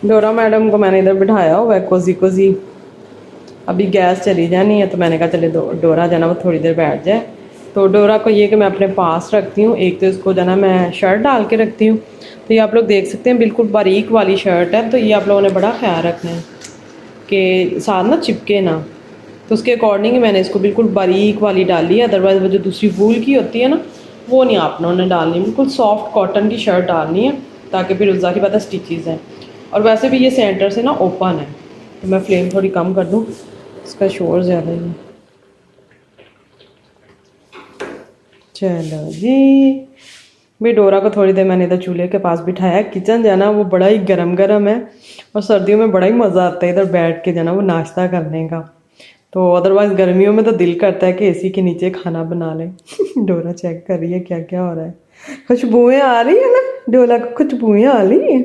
डोरा मैडम को मैंने इधर बिठाया हुआ है कोजी कोजी। अभी गैस चली जानी है तो मैंने कहा चले डोरा जो है ना वो थोड़ी देर बैठ जाए। तो डोरा को ये कि मैं अपने पास रखती हूँ। एक तो इसको जो है ना मैं शर्ट डाल के रखती हूँ। तो ये आप लोग देख सकते हैं बिल्कुल बारीक वाली शर्ट है। तो ये आप लोगों ने बड़ा ख्याल रखना है कि साथ ना चिपके ना। तो उसके अकॉर्डिंग मैंने इसको बिल्कुल बारीक वाली डाली है। अदरवाइज़ वो जो दूसरी वूल की होती है ना वो नहीं आप लोगों ने डालनी। बिल्कुल सॉफ्ट कॉटन की शर्ट डालनी है ताकि फिर ज़ाहिर बात है स्टिचेज़ हैं। और वैसे भी ये सेंटर से ना ओपन है। तो मैं फ्लेम थोड़ी कम कर दूँ, इसका शोर ज़्यादा ही है। चलो जी, भाई डोरा को थोड़ी देर मैंने इधर चूल्हे के पास बिठाया। किचन जो है ना वो बड़ा ही गरम गरम है और सर्दियों में बड़ा ही मज़ा आता है इधर बैठ के जो है ना वो नाश्ता करने का। तो अदरवाइज़ गर्मियों में तो दिल करता है कि एसी के नीचे खाना बना लें। डोरा चेक कर रही है क्या क्या हो रहा है। खुशबुएं आ रही है ना, डोरा को खुशबुएं आ रही है।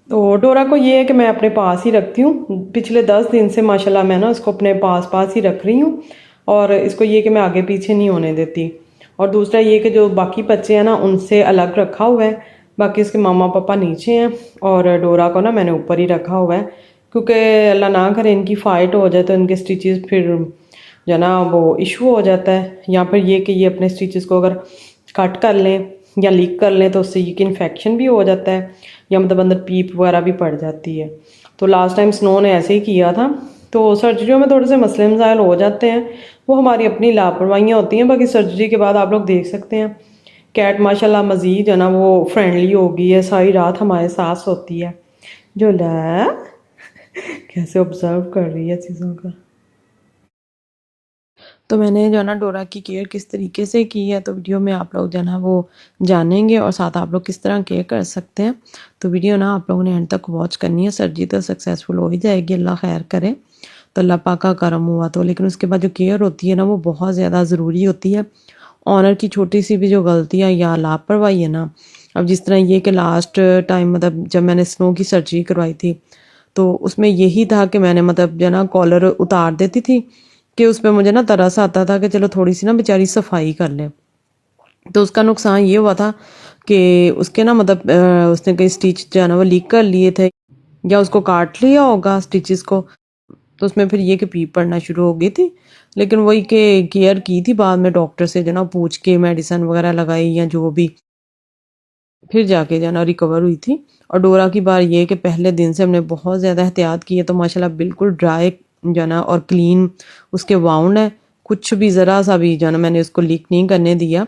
तो डोरा को ये है कि मैं अपने पास ही रखती हूँ। पिछले 10 दिन से माशाल्लाह मैं ना इसको अपने पास पास ही रख रही हूँ। और इसको ये कि मैं आगे पीछे नहीं होने देती। और दूसरा ये कि जो बाकी बच्चे हैं ना उनसे अलग रखा हुआ है। बाकी इसके मामा पापा नीचे हैं और डोरा को ना मैंने ऊपर ही रखा हुआ है। क्योंकि अल्लाह ना करे इनकी फ़ाइट हो जाए तो इनके स्टिचेस फिर जो ना वो इशू हो जाता है। या फिर ये कि ये अपने स्टिचेस को अगर कट कर लें या लीक कर लें तो उससे ये कि इन्फेक्शन भी हो जाता है या मतलब अंदर पीप वगैरह भी पड़ जाती है। तो लास्ट टाइम स्नो ने ऐसे ही किया था। तो सर्जरियों में थोड़े से मसले मसाइल हो जाते हैं, वो हमारी अपनी लापरवाहियाँ होती हैं। बाकी सर्जरी के बाद आप लोग देख सकते हैं कैट माशाल्लाह मज़ीद है ना वो फ्रेंडली हो गई है, सारी रात हमारे साथ सोती है। जो ला कैसे ऑब्जर्व कर रही है चीज़ों का। तो मैंने जो है ना डोरा की केयर किस तरीके से की है तो वीडियो में आप लोग जो है ना वो जानेंगे और साथ आप लोग किस तरह केयर कर सकते हैं। तो वीडियो ना आप लोगों ने एंड तक वॉच करनी है। सर्जरी तो सक्सेसफुल हो ही जाएगी, अल्लाह खैर करे तो अल्लाह पाक का करम हुआ तो। लेकिन उसके बाद जो केयर होती है ना वो बहुत ज़्यादा ज़रूरी होती है। ऑनर की छोटी सी भी जो गलतियाँ या लापरवाही है ना, अब जिस तरह ये कि लास्ट टाइम मतलब जब मैंने स्नो की सर्जरी करवाई थी तो उसमें यही था कि मैंने मतलब जो है ना कॉलर उतार देती थी कि उस पे मुझे ना तरस आता था कि चलो थोड़ी सी ना बेचारी सफाई कर ले। तो उसका नुकसान ये हुआ था कि उसके ना मतलब उसने कई स्टिच जो है ना वो लीक कर लिए थे या उसको काट लिया होगा स्टिचेस को। तो उसमें फिर ये कि पीप पड़ना शुरू हो गई थी। लेकिन वही कि केयर की थी बाद में डॉक्टर से जो ना पूछ के मेडिसिन वगैरह लगाई या जो भी, फिर जाके जो ना रिकवर हुई थी। और डोरा की बार ये कि पहले दिन से हमने बहुत ज़्यादा एहतियात की है तो माशाल्लाह बिल्कुल ड्राई जो ना और क्लीन उसके वाउंड है। कुछ भी ज़रा सा भी जो ना मैंने उसको लीक नहीं करने दिया।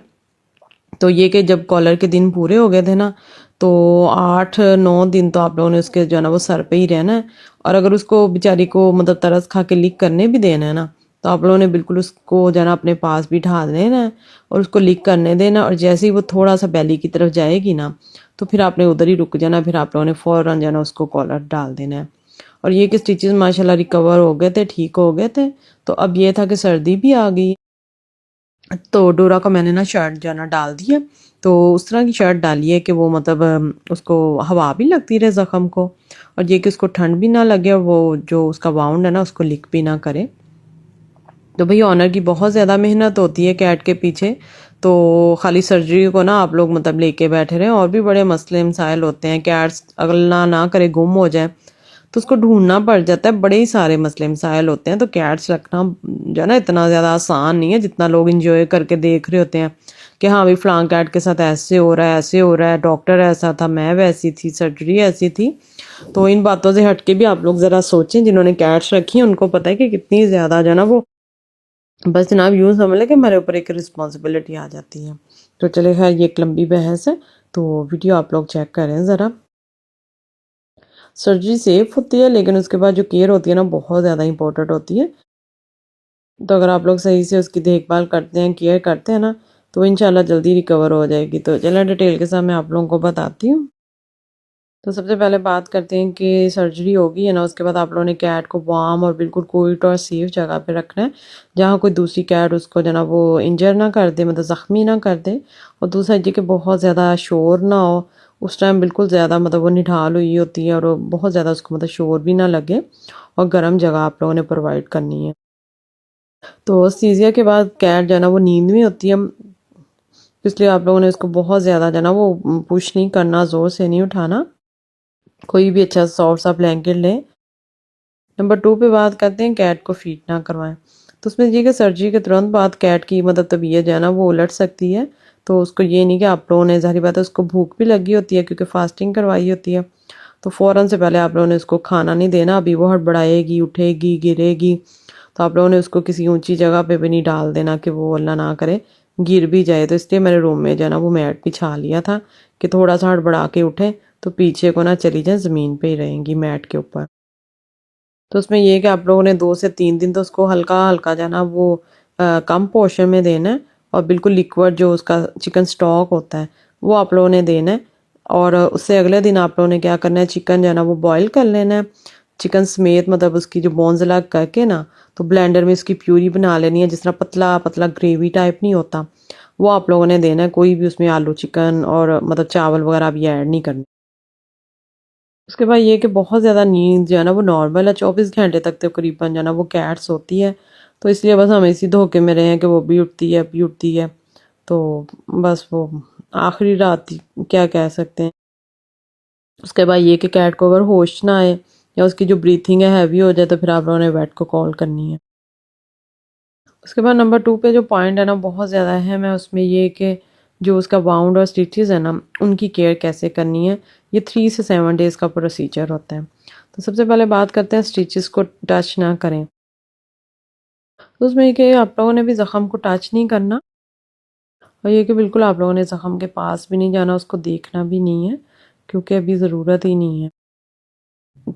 तो ये कि जब कॉलर के दिन पूरे हो गए थे ना तो 8-9 दिन तो आप लोगों ने उसके जो है ना वो सर पे ही रहना है। और अगर उसको बेचारी को मतलब तरस खा के लीक करने भी देना है ना तो आप लोगों ने बिल्कुल उसको जो है ना अपने पास बिठा देना है और उसको लीक करने देना। और जैसे ही वो थोड़ा सा बैली की तरफ जाएगी ना तो फिर आपने उधर ही रुक जाना। फिर आप लोगों ने फ़ौरन जो है ना उसको कॉलर डाल देना है। और ये कि स्टिचेस माशाल्लाह रिकवर हो गए थे, ठीक हो गए थे। तो अब ये था कि सर्दी भी आ गई तो डोरा को मैंने ना शर्ट जो है ना डाल दी है। तो उस तरह की शर्ट डाली है कि वो मतलब उसको हवा भी लगती रहे ज़ख़म को और ये कि उसको ठंड भी ना लगे और वो जो उसका वाउंड है ना उसको लीक भी ना करे। तो भाई ऑनर की बहुत ज़्यादा मेहनत होती है कैट के पीछे। तो खाली सर्जरी को ना आप लोग मतलब लेके बैठे रहें, और भी बड़े मसले मसाइल होते हैं। कैट्स अगला ना करे गुम हो जाए तो उसको ढूंढना पड़ जाता है, बड़े ही सारे मसले मसाइल होते हैं। तो कैट्स रखना जो है ना इतना ज़्यादा आसान नहीं है जितना लोग इंजॉय करके देख रहे होते हैं कि हाँ भाई फ़लाँ कैट के साथ ऐसे हो रहा है, ऐसे हो रहा है, डॉक्टर ऐसा था, मैं वैसी थी, सर्जरी ऐसी थी। तो इन बातों से हट के भी आप लोग ज़रा सोचें, जिन्होंने कैट्स रखी हैं उनको पता है कि कितनी ज़्यादा जो है ना वो बस जनाब यूँ समझ लें कि हमारे ऊपर एक रिस्पॉन्सिबिलिटी आ जाती है। तो चले खैर ये एक लंबी बहस है तो वीडियो आप लोग चेक करें ज़रा। सर्जरी सेफ होती है लेकिन उसके बाद जो केयर होती है ना बहुत ज़्यादा इंपॉर्टेंट होती है। तो अगर आप लोग सही से उसकी देखभाल करते हैं, केयर करते हैं ना तो इंशाल्लाह जल्दी रिकवर हो जाएगी। तो चलें डिटेल के साथ मैं आप लोगों को बताती हूँ। तो सबसे पहले बात करते हैं कि सर्जरी होगी है ना उसके बाद आप लोगों ने कैट को वार्म और बिल्कुल कोल्ड और सेफ जगह पे रखना है जहाँ कोई दूसरी कैट उसको जो ना वो इंजर ना कर दे, मतलब ज़ख्मी ना कर दे। और दूसरा ये कि बहुत ज़्यादा शोर ना हो उस टाइम, बिल्कुल ज़्यादा मतलब वो निढाल हुई होती है और बहुत ज़्यादा उसको मतलब शोर भी ना लगे। और गर्म जगह आप लोगों ने प्रोवाइड करनी है। तो सीज़िया के बाद कैट जो है ना वो नींद में होती है, इसलिए आप लोगों ने उसको बहुत ज़्यादा जो है ना वो पुश नहीं करना, ज़ोर से नहीं उठाना। कोई भी अच्छा सॉफ्ट सा ब्लैंकेट लें। नंबर 2 पे बात करते हैं कैट को फीड ना करवाएं। तो उसमें ये कि सर्जरी के तुरंत बाद कैट की मतलब तबीयत जो है ना वो उलट सकती है। तो उसको ये नहीं कि आप लोगों ने, ज़ाहिर बात है उसको भूख भी लगी होती है क्योंकि फास्टिंग करवाई होती है, तो फ़ौरन से पहले आप लोगों ने उसको खाना नहीं देना। अभी वो हड़बड़ाएगी, उठेगी, गिरेगी, तो आप लोगों ने उसको किसी ऊंची जगह पे भी नहीं डाल देना कि वो अल्लाह ना करे गिर भी जाए। तो इसलिए मेरे रूम में जो है ना वो मैट बिछा लिया था कि थोड़ा सा हड़बड़ा के उठे तो पीछे को ना चली जाए, ज़मीन पे ही रहेंगी मैट के ऊपर। तो उसमें ये है कि आप लोगों ने 2 से 3 दिन तो उसको हल्का हल्का जो है ना वो कम पोर्शन में देना है, और बिल्कुल लिक्विड जो उसका चिकन स्टॉक होता है वो आप लोगों ने देना है। और उससे अगले दिन आप लोगों ने क्या करना है, चिकन जो है ना वो बॉईल कर लेना है, चिकन समेत, मतलब उसकी जो बोन्स अलग करके ना, तो ब्लेंडर में इसकी प्यूरी बना लेनी है, जिस तरह पतला पतला ग्रेवी टाइप नहीं होता वो आप लोगों ने देना है। कोई भी उसमें आलू चिकन और मतलब चावल वगैरह भी ऐड नहीं करने। उसके बाद ये कि बहुत ज़्यादा नींद जो है ना वो नॉर्मल है, 24 घंटे तक तकरीबन जो है ना वो कैट्स होती है। तो इसलिए बस हम इसी धोखे में रहे हैं कि वो भी उठती है भी उठती है। तो बस वो आखिरी रात ही क्या कह सकते हैं। उसके बाद ये कि कैट को अगर होश ना आए या उसकी जो ब्रीथिंग है हैवी हो जाए तो फिर आप लोगों ने वेट को कॉल करनी है। उसके बाद नंबर 2 पे जो पॉइंट है ना बहुत ज़्यादा अहम है, उसमें ये कि जो उसका बाउंड और स्टिचेस है ना उनकी केयर कैसे करनी है। ये 3 से 7 डेज़ का प्रोसीजर होता है। तो सबसे पहले बात करते हैं स्टिचेस को टच ना करें। तो उसमें ये कि आप लोगों ने भी ज़ख़म को टच नहीं करना, और ये कि बिल्कुल आप लोगों ने ज़ख़म के पास भी नहीं जाना, उसको देखना भी नहीं है क्योंकि अभी ज़रूरत ही नहीं है।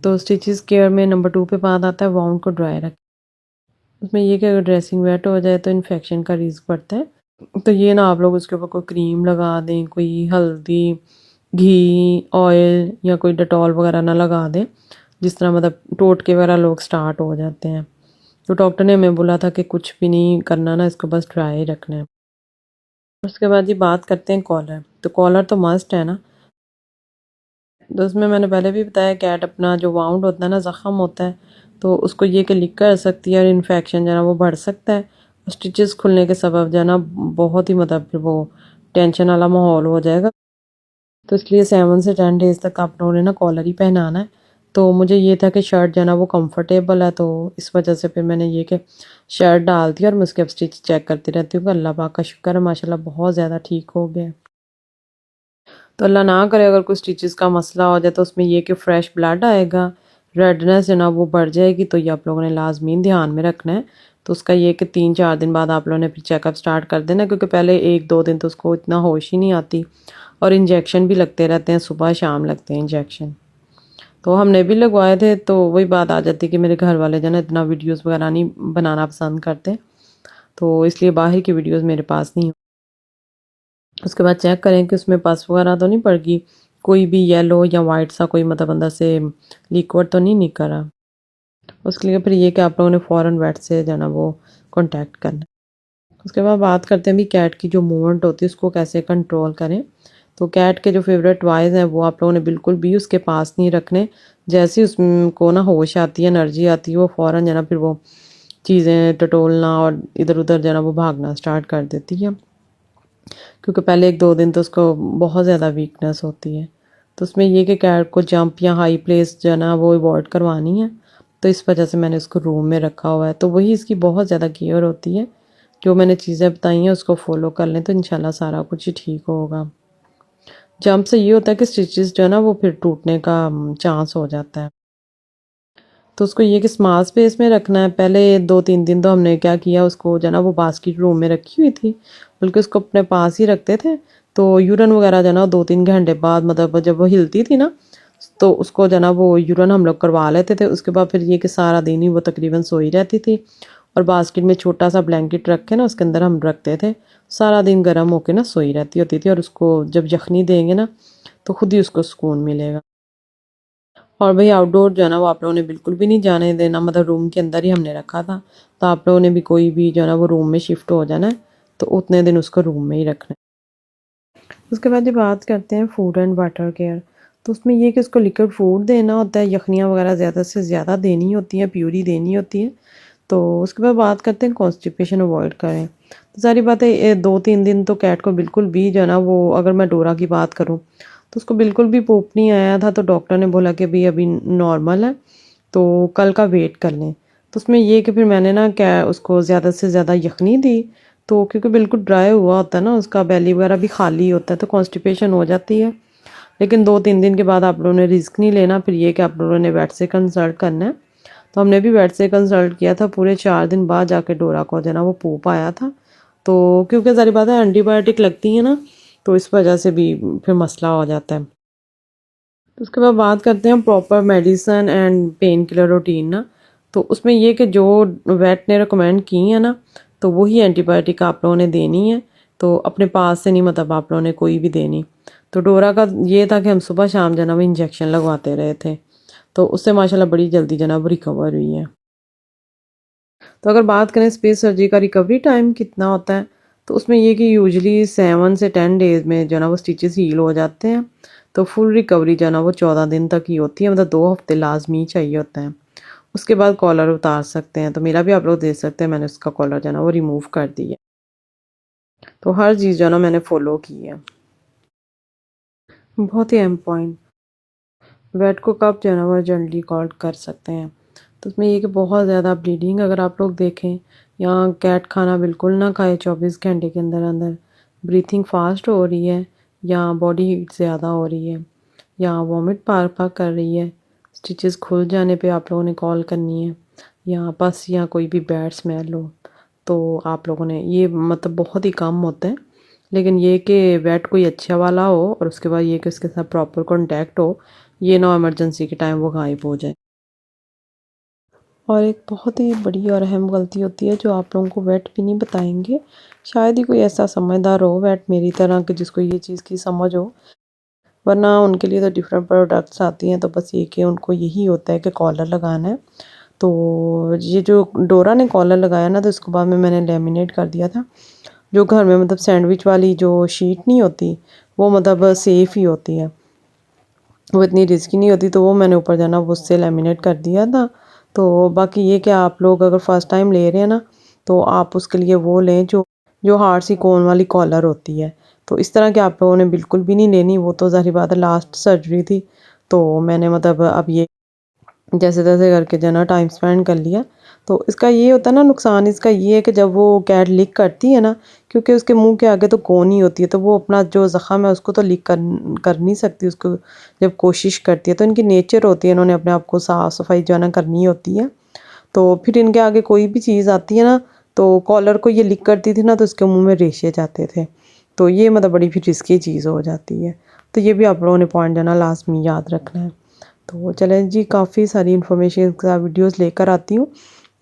तो स्टिचेस केयर में नंबर 2 पे बात आता है वाउंड को ड्राई रखें। उसमें ये कि अगर ड्रेसिंग वेट हो जाए तो इन्फेक्शन का रिस्क बढ़ता है। तो ये ना आप लोग उसके ऊपर कोई क्रीम लगा दें, कोई हल्दी, घी, ऑयल या कोई डेटॉल वगैरह ना लगा दें, जिस तरह मतलब टोटके वगैरह लोग स्टार्ट हो जाते हैं। तो डॉक्टर ने हमें बोला था कि कुछ भी नहीं करना ना, इसको बस ड्राई रखना है। उसके बाद ये बात करते हैं कॉलर। तो कॉलर तो मस्ट है ना। तो उसमें मैंने पहले भी बताया कैट अपना जो वाउंड होता है ना, ज़ख़म होता है, तो उसको ये कि लिक कर सकती है और इन्फेक्शन जो है ना वो बढ़ सकता है। स्टिचेस खुलने के सबब जो है ना बहुत ही मतलब फिर वो टेंशन वाला माहौल हो जाएगा। तो इसलिए 7 से 10 डेज़ तक आप लोगों ने ना कॉलर ही पहनाना है। तो मुझे ये था कि शर्ट जो है ना वो कंफर्टेबल है, तो इस वजह से फिर मैंने ये कि शर्ट डाल दी और मैं उसके अब स्टिच चेक करती रहती हूँ कि अल्लाह पाक का शुक्र है माशाल्लाह बहुत ज़्यादा ठीक हो गया है। तो अल्लाह ना करे अगर कोई स्टिचेस का मसला हो जाए तो उसमें ये कि फ्रेश ब्लड आएगा, रेडनेस जो ना वो बढ़ जाएगी, तो ये आप लोगों ने लाजमी ध्यान में रखना है। तो उसका ये कि 3-4 दिन बाद आप लोगों ने फिर चेकअप स्टार्ट कर देना, क्योंकि पहले 1-2 दिन तो उसको इतना होश ही नहीं आती, और इंजेक्शन भी लगते रहते हैं, सुबह शाम लगते हैं इंजेक्शन। तो हमने भी लगवाए थे, तो वही बात आ जाती कि मेरे घर वाले जो है ना इतना वीडियोस वगैरह नहीं बनाना पसंद करते, तो इसलिए बाहर की वीडियोस मेरे पास नहीं। उसके बाद चेक करें कि उसमें पस वगैरह तो नहीं पड़ गई, कोई भी येलो या वाइट सा कोई मतलब अंदर से लिक्विड तो नहीं निकल रहा। उसके लिए फिर ये कि आप लोगों ने फ़ौरन वेट से जो है ना वो कांटेक्ट करना है। उसके बाद बात करते हैं भी कैट की जो मूवमेंट होती है उसको कैसे कंट्रोल करें। तो कैट के जो फेवरेट टॉयज़ हैं वो आप लोगों ने बिल्कुल भी उसके पास नहीं रखने। जैसे ही उसको ना होश आती है, एनर्जी आती है, वो फ़ौरन जो है ना फिर वो चीज़ें टटोलना और इधर उधर जो है ना वो भागना स्टार्ट कर देती है, क्योंकि पहले 1-2 दिन तो उसको बहुत ज़्यादा वीकनेस होती है। तो उसमें ये कि कैट को जंप या हाई प्लेस जो है ना वो अवॉइड करवानी है। तो इस वजह से मैंने उसको रूम में रखा हुआ है। तो वही इसकी बहुत ज़्यादा केयर होती है। जो मैंने चीज़ें बताई हैं उसको फॉलो कर लें तो इंशाल्लाह सारा कुछ ही ठीक होगा। जंप से ये होता है कि स्टिचेस जो है ना वो फिर टूटने का चांस हो जाता है। तो उसको ये कि स्मॉल स्पेस में रखना है। पहले 2-3 दिन तो हमने क्या किया, उसको जो है ना वो बास्केट रूम में रखी हुई थी, बल्कि उसको अपने पास ही रखते थे। तो यूरन वगैरह जो है ना 2-3 घंटे बाद मतलब जब वो हिलती थी ना, तो उसको जो है ना वो यूरन हम लोग करवा लेते थे। उसके बाद फिर ये कि सारा दिन ही वो तकरीबन सोई रहती थी, और बास्केट में छोटा सा ब्लैंकेट रख के ना उसके अंदर हम रखते थे। सारा दिन गर्म होके ना सोई रहती होती थी, और उसको जब यखनी देंगे ना तो खुद ही उसको सुकून मिलेगा। और भाई आउटडोर जो है ना वो आप लोगों ने बिल्कुल भी नहीं जाने देना, मतलब रूम के अंदर ही हमने रखा था। तो आप लोगों ने भी कोई भी जो है ना वो रूम में शिफ्ट हो जाना है तो उतने दिन उसको रूम में ही रखना है। उसके बाद ये बात करते हैं फूड एंड वाटर केयर। तो उसमें ये कि उसको लिक्विड फूड देना होता है, यखनियाँ वगैरह ज़्यादा से ज़्यादा देनी होती हैं, प्यूरी देनी होती है। तो उसके बाद बात करते हैं कॉन्स्टिपेशन अवॉइड करें। तो सारी बातें 2-3 दिन तो कैट को बिल्कुल भी जो है ना वो, अगर मैं डोरा की बात करूँ तो उसको बिल्कुल भी पोप नहीं आया था। तो डॉक्टर ने बोला कि भाई अभी नॉर्मल है, तो कल का वेट कर लें। तो उसमें ये कि फिर मैंने ना क्या उसको ज़्यादा से ज़्यादा यखनी दी, तो क्योंकि बिल्कुल ड्राई हुआ होता है ना, उसका बेली वगैरह भी खाली होता है, तो कॉन्स्टिपेशन हो जाती है। लेकिन 2-3 दिन के बाद आप लोगों ने रिस्क नहीं लेना, फिर ये कि आप लोगों ने वेट से कंसल्ट करना है। तो हमने भी वेट से कंसल्ट किया था। पूरे 4 दिन बाद जाके डोरा को जो है ना वो पोप आया था। तो क्योंकि ज़ाहिर बात है एंटीबायोटिक लगती है ना, तो इस वजह से भी फिर मसला हो जाता है। तो उसके बाद बात करते हैं proper medicine and painkiller routine ना। तो उसमें ये कि जो वेट ने रिकमेंड की है ना, तो वही एंटीबायोटिक आप लोगों ने देनी है। तो अपने पास से नहीं, मतलब आप लोगों ने कोई भी देनी। तो डोरा का ये था कि हम सुबह शाम जो है ना वो इंजेक्शन लगवाते रहे थे, तो उससे माशाल्लाह बड़ी जल्दी जो है ना वो रिकवर हुई है। तो अगर बात करें स्पेस सर्जरी का रिकवरी टाइम कितना होता है, तो उसमें ये कि यूजुअली 7 से 10 डेज़ में जो है ना वो स्टिचेस हील हो जाते हैं। तो फुल रिकवरी जो है ना वो 14 दिन तक ही होती है, मतलब 2 हफ्ते लाजमी चाहिए होता है। उसके बाद कॉलर उतार सकते हैं। तो मेरा भी आप लोग देख सकते हैं, मैंने उसका कॉलर जो है ना वो रिमूव कर दिया। तो हर चीज़ जो है ना मैंने फॉलो की है। बहुत ही अहम पॉइंट, वेट को कब जो है ना वो अर्जेंटली कॉल कर सकते हैं। तो उसमें ये कि बहुत ज़्यादा ब्लीडिंग अगर आप लोग देखें, या कैट खाना बिल्कुल ना खाए 24 घंटे के अंदर अंदर, ब्रीथिंग फास्ट हो रही है, या बॉडी हीट ज़्यादा हो रही है, या वॉमिट पार पार कर रही है, स्टिचेस खुल जाने पे आप लोगों ने कॉल करनी है, या बस या कोई भी बैड स्मेल हो, तो आप लोगों ने ये मतलब बहुत ही कम होता है। लेकिन ये कि वेट कोई अच्छा वाला हो, और उसके बाद ये कि उसके साथ प्रॉपर कॉन्टैक्ट हो, ये ना इमरजेंसी के टाइम वो गायब हो जाए। और एक बहुत ही बड़ी और अहम गलती होती है जो आप लोगों को वेट भी नहीं बताएंगे। शायद ही कोई ऐसा समझदार हो वेट मेरी तरह कि जिसको ये चीज़ की समझ हो, वरना उनके लिए तो डिफरेंट प्रोडक्ट्स आती हैं। तो बस ये कि उनको यही होता है कि कॉलर लगाना है। तो ये जो डोरा ने कॉलर लगाया ना, तो इसके बाद में मैंने लेमिनेट कर दिया था। जो घर में मतलब सैंडविच वाली जो शीट नहीं होती, वो मतलब सेफ़ ही होती है, वो इतनी रिस्की नहीं होती। तो वो मैंने ऊपर जाना वो उससे लेमिनेट कर दिया था। तो बाकी ये कि आप लोग अगर फर्स्ट टाइम ले रहे हैं ना, तो आप उसके लिए वो लें जो जो हार्ड सी कोन वाली कॉलर होती है। तो इस तरह की आप लोगों ने बिल्कुल भी नहीं लेनी, वो तो ज़ाहिर बात है लास्ट सर्जरी थी। तो मैंने मतलब अब ये जैसे-तैसे करके जो है ना टाइम स्पेंड कर लिया। तो इसका ये होता है ना, नुकसान इसका ये है कि जब वो कैट लिक करती है ना, क्योंकि उसके मुँह के आगे तो कोहनी होती है, तो वो अपना जो ज़ख़्म है उसको तो लिक कर नहीं सकती, उसको जब कोशिश करती है। तो इनकी नेचर होती है, इन्होंने अपने आप को साफ़-सफ़ाई जो है ना करनी होती है। तो फिर इनके आगे कोई भी चीज़ आती है ना, तो कॉलर को ये लिक करती थी ना, तो उसके मुँह में रेशे जाते थे। तो ये मतलब बड़ी फिर रिस्की चीज़ हो जाती है। तो ये भी आप लोगों ने पॉइंट जो है ना लाज़मी याद रखना है। तो चलें जी, काफ़ी सारी इन्फॉर्मेशन के साथ वीडियोज़ लेकर आती हूँ,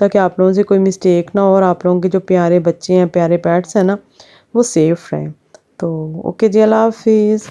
ताकि आप लोगों से कोई मिस्टेक ना हो, और आप लोगों के जो प्यारे बच्चे हैं, प्यारे पेट्स हैं ना, वो सेफ़ रहें। तो ओके जी, अल्लाह हाफ़िज़।